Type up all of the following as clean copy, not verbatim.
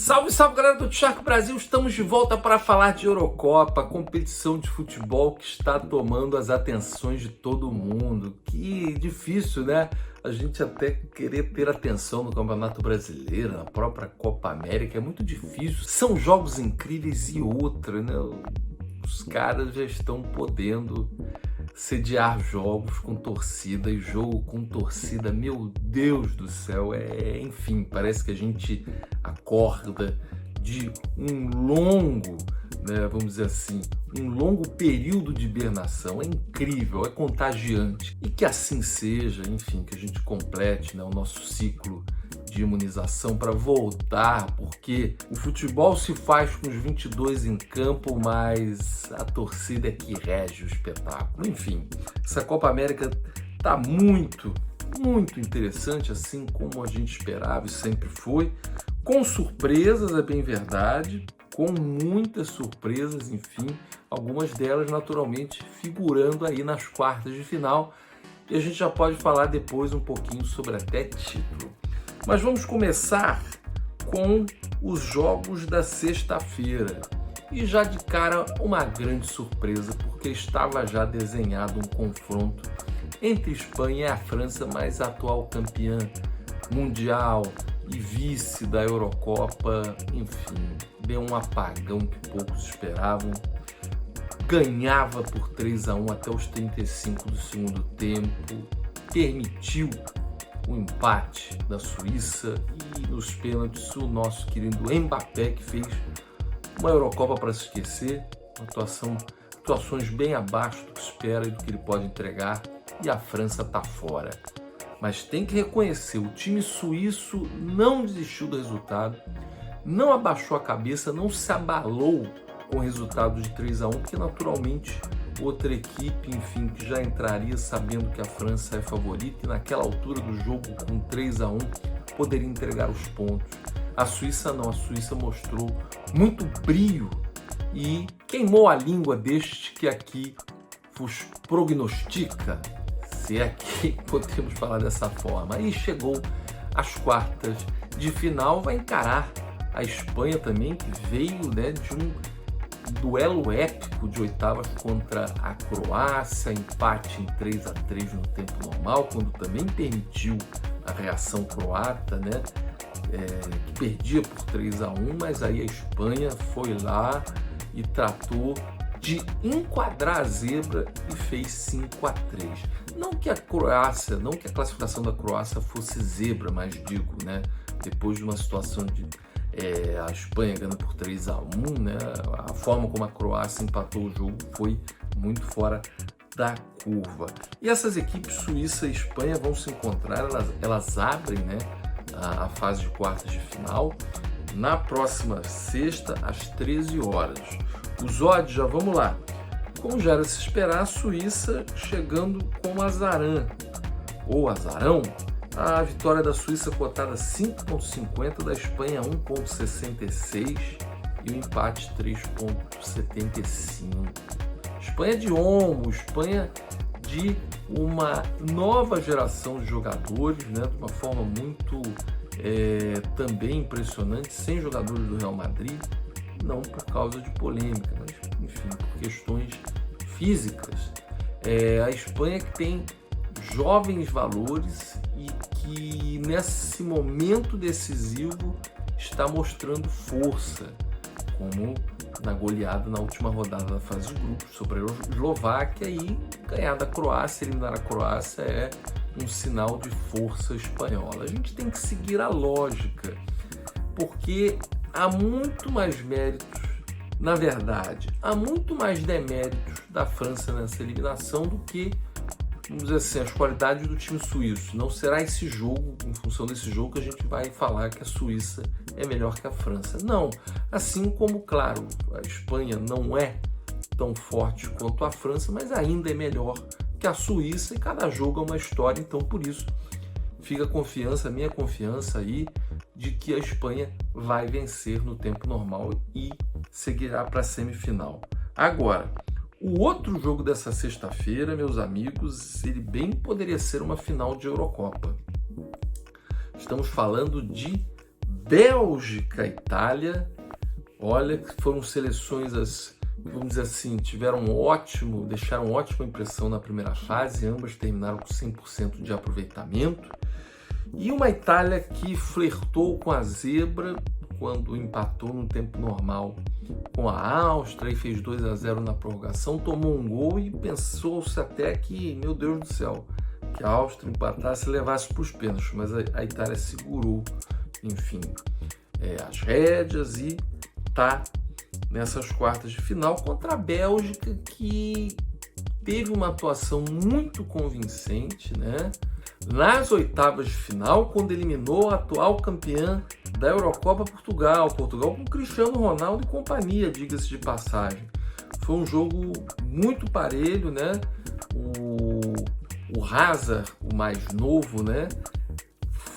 Salve, salve galera do Charco Brasil, estamos de volta para falar de Eurocopa, competição de futebol que está tomando as atenções de todo mundo. Que difícil, né? A gente até querer ter atenção no Campeonato Brasileiro, na própria Copa América, é muito difícil. São jogos incríveis e outra, né? Os caras já estão podendo sediar jogos com torcida e jogo com torcida, meu Deus do céu, enfim, parece que a gente acorda de um longo, né, vamos dizer assim, um longo período de hibernação. É incrível, é contagiante, e que assim seja, enfim, que a gente complete, né, o nosso ciclo de imunização para voltar, porque o futebol se faz com os 22 em campo, mas a torcida é que rege o espetáculo. Enfim, essa Copa América tá muito interessante, assim como a gente esperava e sempre foi, com surpresas, é bem verdade, com muitas surpresas, enfim, algumas delas naturalmente figurando aí nas quartas de final, e a gente já pode falar depois um pouquinho sobre até título. Mas vamos começar com os jogos da sexta-feira. E já de cara uma grande surpresa, porque estava já desenhado um confronto entre Espanha e a França, mais atual campeã mundial e vice da Eurocopa. Enfim, deu um apagão que poucos esperavam. Ganhava por 3-1 até os 35 do segundo tempo, permitiu o empate da Suíça e nos pênaltis o nosso querido Mbappé, que fez uma Eurocopa para se esquecer, atuações bem abaixo do que se espera e do que ele pode entregar, e a França está fora. Mas tem que reconhecer, o time suíço não desistiu do resultado, não abaixou a cabeça, não se abalou com o resultado de 3-1, porque naturalmente outra equipe, enfim, que já entraria sabendo que a França é favorita e naquela altura do jogo com 3-1 poderia entregar os pontos. A Suíça não, a Suíça mostrou muito brio e queimou a língua deste que aqui vos prognostica, se é que podemos falar dessa forma. Aí chegou às quartas de final, vai encarar a Espanha também, que veio, né, de um duelo épico de oitavas contra a Croácia, empate em 3-3 no tempo normal, quando também permitiu a reação croata, né? Que perdia por 3-1, mas aí a Espanha foi lá e tratou de enquadrar a zebra e fez 5-3. Não que a classificação da Croácia fosse zebra, mas digo, né? Depois de uma situação de a Espanha ganhando por 3-1, né? A forma como a Croácia empatou o jogo foi muito fora da curva. E essas equipes, Suíça e Espanha, vão se encontrar, elas abrem, né, a fase de quartas de final na próxima sexta, às 13 horas. Os odds, já vamos lá. Como já era se esperar, a Suíça chegando com azarão, ou azarão. A vitória da Suíça cotada 5,50, da Espanha 1,66 e o empate 3,75. Espanha de Olmo, Espanha de uma nova geração de jogadores, né, de uma forma muito também impressionante, sem jogadores do Real Madrid, não por causa de polêmica, mas enfim, por questões físicas. A Espanha que tem jovens valores e que nesse momento decisivo está mostrando força, como na goleada na última rodada da fase de grupos sobre a Eslováquia, e ganhar da Croácia, eliminar a Croácia é um sinal de força espanhola. A gente tem que seguir a lógica, porque há muito mais méritos, na verdade, há muito mais deméritos da França nessa eliminação do que, vamos dizer assim, as qualidades do time suíço. Não será esse jogo, em função desse jogo, que a gente vai falar que a Suíça é melhor que a França. Não. Assim como, claro, a Espanha não é tão forte quanto a França, mas ainda é melhor que a Suíça, e cada jogo é uma história. Então, por isso, fica a minha confiança aí, de que a Espanha vai vencer no tempo normal e seguirá para a semifinal. Agora, o outro jogo dessa sexta-feira, meus amigos, ele bem poderia ser uma final de Eurocopa. Estamos falando de Bélgica e Itália, olha que foram seleções, vamos dizer assim, deixaram ótima impressão na primeira fase, ambas terminaram com 100% de aproveitamento. E uma Itália que flertou com a zebra quando empatou no tempo normal com a Áustria e fez 2-0 na prorrogação, tomou um gol e pensou-se até que, meu Deus do céu, que a Áustria empatasse e levasse para os pênaltis, mas a Itália segurou, enfim, as rédeas e está nessas quartas de final contra a Bélgica, que teve uma atuação muito convincente, né? Nas oitavas de final, quando eliminou a atual campeã da Eurocopa, Portugal com Cristiano Ronaldo e companhia, diga-se de passagem. Foi um jogo muito parelho, né? O Hazard, o mais novo, né,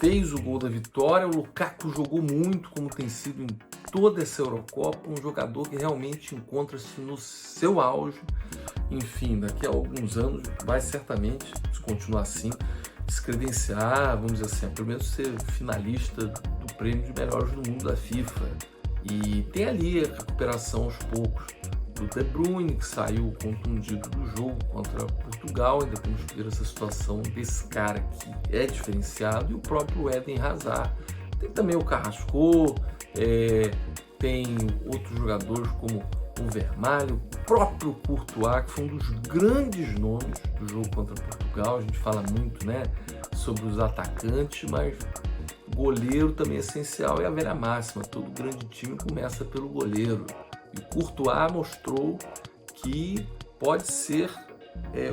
fez o gol da vitória. O Lukaku jogou muito, como tem sido em toda essa Eurocopa, um jogador que realmente encontra-se no seu auge. Enfim, daqui a alguns anos vai certamente, se continuar assim, se credenciar, vamos dizer assim, primeiro ser finalista do prêmio de melhores do mundo da FIFA. E tem ali a recuperação aos poucos do De Bruyne, que saiu contundido do jogo contra Portugal. Ainda temos que ver essa situação desse cara que é diferenciado, e o próprio Eden Hazard. Tem também o Carrasco, tem outros jogadores como o Vermaelen, o próprio Courtois, que foi um dos grandes nomes do jogo contra Portugal. A gente fala muito, né, sobre os atacantes, mas goleiro também é essencial, é a velha máxima, todo grande time começa pelo goleiro. E o Courtois mostrou que pode ser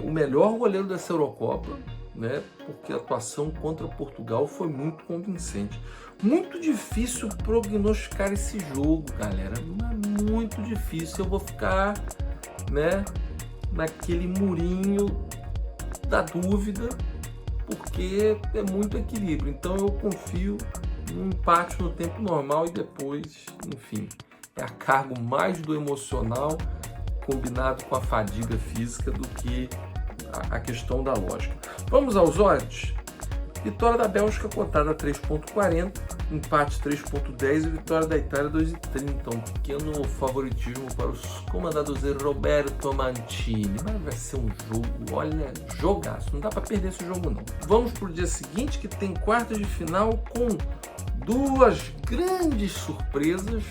o melhor goleiro dessa Eurocopa, né? Porque a atuação contra Portugal foi muito convincente. Muito difícil prognosticar esse jogo, galera. Muito difícil. Eu vou ficar, né, naquele murinho da dúvida, porque é muito equilíbrio. Então eu confio num empate no tempo normal e depois, enfim, é a cargo mais do emocional combinado com a fadiga física do que a questão da lógica. Vamos aos odds? Vitória da Bélgica cotada a 3,40, empate 3,10 e vitória da Itália 2,30. Um pequeno favoritismo para os comandados de Roberto Mancini. Mas vai ser um jogo, olha, jogaço. Não dá para perder esse jogo, não. Vamos para o dia seguinte, que tem quartas de final com duas grandes surpresas,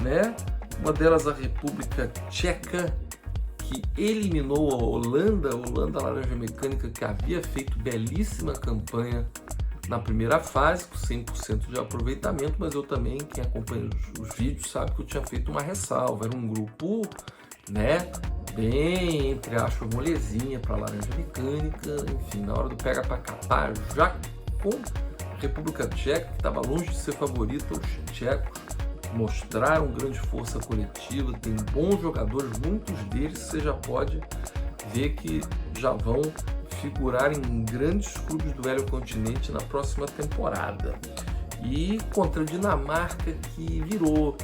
né? Uma delas a República Tcheca, que eliminou a Holanda Laranja Mecânica, que havia feito belíssima campanha na primeira fase, com 100% de aproveitamento, mas eu também, quem acompanha os vídeos, sabe que eu tinha feito uma ressalva. Era um grupo, né, bem, entre aspas, molezinha para a Laranja Mecânica. Enfim, na hora do pega para capar, já com a República Tcheca, que estava longe de ser favorita, os tchecos mostraram grande força coletiva, tem bons jogadores, muitos deles você já pode ver que já vão figurar em grandes clubes do velho continente na próxima temporada. E contra a Dinamarca, que virou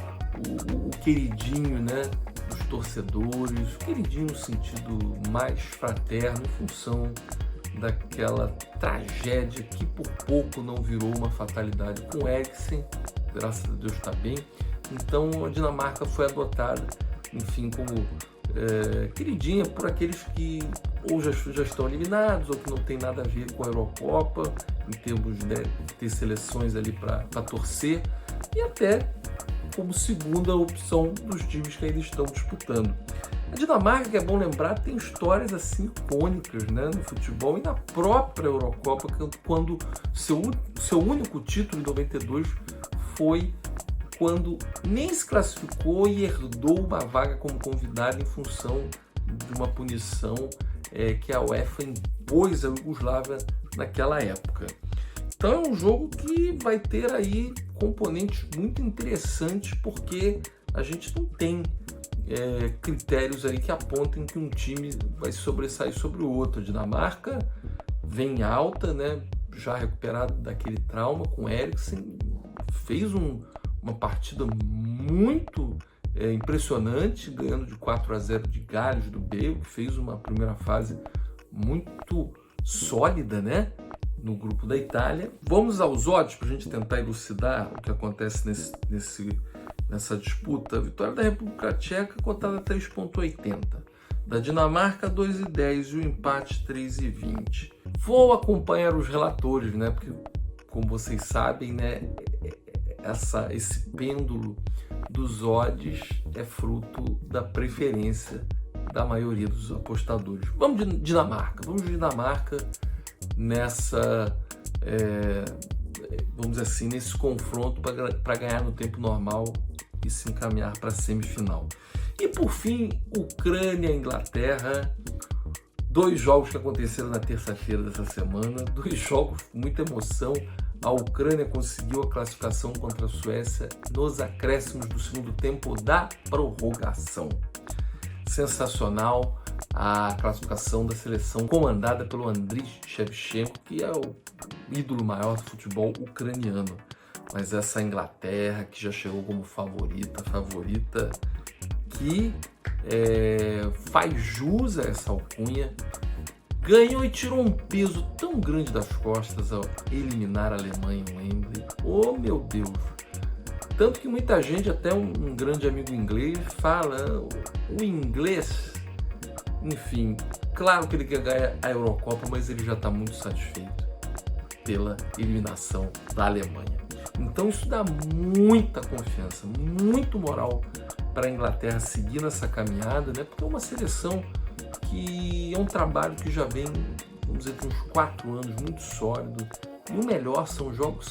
o queridinho, né, dos torcedores, queridinho no sentido mais fraterno, em função daquela tragédia que por pouco não virou uma fatalidade com Eriksen. Graças a Deus está bem. Então a Dinamarca foi adotada, enfim, como queridinha por aqueles que ou já estão eliminados ou que não tem nada a ver com a Eurocopa, em termos de ter seleções ali para torcer, e até como segunda opção dos times que ainda estão disputando. A Dinamarca, que é bom lembrar, tem histórias assim icônicas, né, no futebol e na própria Eurocopa, quando seu único título em 92 foi quando nem se classificou e herdou uma vaga como convidado em função de uma punição que a UEFA impôs à Iugoslávia naquela época. Então é um jogo que vai ter aí componentes muito interessantes, porque a gente não tem critérios aí que apontem que um time vai sobressair sobre o outro. A Dinamarca vem alta, né, já recuperada daquele trauma com Eriksen, fez uma partida muito impressionante, ganhando de 4-0 de Gales do Bale, que fez uma primeira fase muito sólida, né? no grupo da Itália. Vamos aos odds para a gente tentar elucidar o que acontece nessa disputa. A vitória da República Tcheca cotada a 3,80. Da Dinamarca 2,10 e o empate 3,20. Vou acompanhar os relatores, né? Porque, como vocês sabem, né, esse pêndulo dos odds é fruto da preferência da maioria dos apostadores. Vamos de Dinamarca. Vamos de Dinamarca nessa, vamos dizer assim, nesse confronto para ganhar no tempo normal e se encaminhar para a semifinal. E por fim, Ucrânia e Inglaterra, 2 jogos que aconteceram na terça-feira dessa semana, 2 jogos com muita emoção. A Ucrânia conseguiu a classificação contra a Suécia nos acréscimos do segundo tempo da prorrogação. Sensacional a classificação da seleção comandada pelo Andriy Shevchenko, que é o ídolo maior do futebol ucraniano. Mas essa Inglaterra, que já chegou como favorita que faz jus a essa alcunha, ganhou e tirou um peso tão grande das costas ao eliminar a Alemanha em Wembley. Oh, meu Deus! Tanto que muita gente, até um grande amigo inglês, fala o inglês, enfim, claro que ele quer ganhar a Eurocopa, mas ele já está muito satisfeito pela eliminação da Alemanha. Então isso dá muita confiança, muito moral para a Inglaterra seguir nessa caminhada, né? Porque é uma seleção que é um trabalho que já vem, vamos dizer, de uns 4 anos, muito sólido. E o melhor, são jovens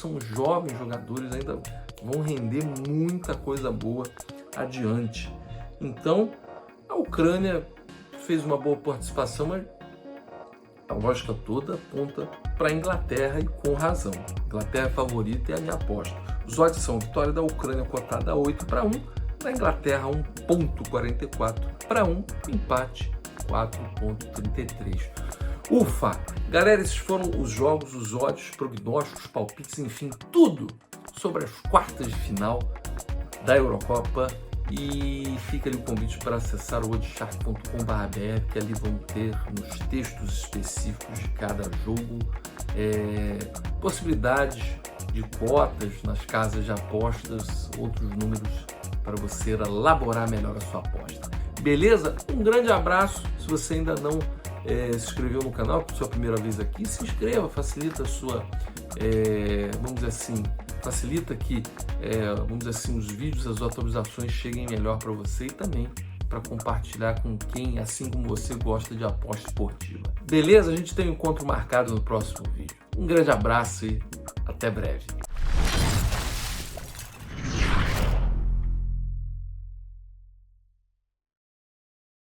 jogadores, ainda vão render muita coisa boa adiante. Então, a Ucrânia fez uma boa participação, mas a lógica toda aponta para a Inglaterra e com razão. A Inglaterra é favorita e é a minha aposta. Os odds são: vitória da Ucrânia cotada a 8-1, da Inglaterra 1,44-1, empate 4,33. Ufa! Galera, esses foram os jogos, os odds, os prognósticos, os palpites, enfim, tudo sobre as quartas de final da Eurocopa. E fica ali o convite para acessar o oddshark.com.br, que ali vão ter nos textos específicos de cada jogo possibilidades de cotas nas casas de apostas, outros números para você elaborar melhor a sua aposta. Beleza? Um grande abraço. Se você ainda não se inscreveu no canal, por sua primeira vez aqui, se inscreva, facilita a sua, vamos dizer assim, facilita que, vamos dizer assim, os vídeos, as atualizações cheguem melhor para você e também para compartilhar com quem, assim como você, gosta de aposta esportiva. Beleza? A gente tem um encontro marcado no próximo vídeo. Um grande abraço e até breve.